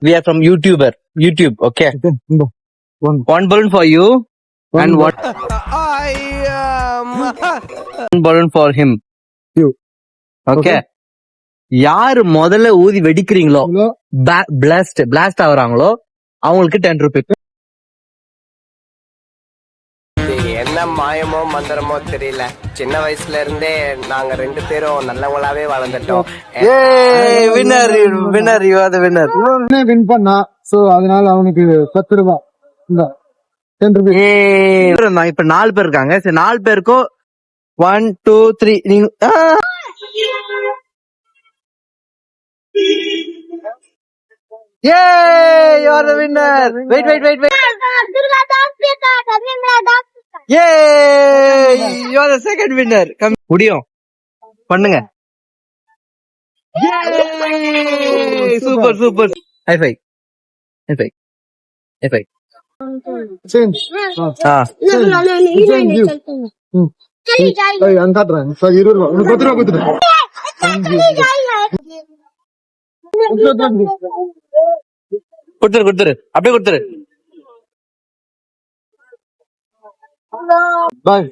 We are from YouTube, okay? One One balloon for you and one balloon for him. You. Okay? யாரு முதல்ல ஊதி வெடிக்கிறீங்களோ blast ஆகுறாங்களோ அவங்களுக்கு 10 ரூபாய். என்ன மாயமோ மந்திரமோ தெரியல, சின்ன வயசுல இருந்தே நாங்க 2 பேரும் நல்லவங்களாவே வளர்ந்துட்டோம். Winner you are the winner. Win பண்ணா சோ அதனால அவனுக்கு 10 ரூபாய் இந்த 10 ரூபாய். இப்ப 4 பேர் இருக்காங்க. சரி 4 பேருக்கும் 1 2 3 நீங்க Yay! You are the winner. Wait. Yay! You are the second winner. Come. முடியும். பண்ணுங்க. Yay! Super. High five. Change. Change you. ಅಂತಾಡ್ರ 20 ರೂಪಾಯಿ ಗೊತ್ತಿರ கொடுத்துரு அப்படியே கொடுத்துரு. ಬಾಯ್.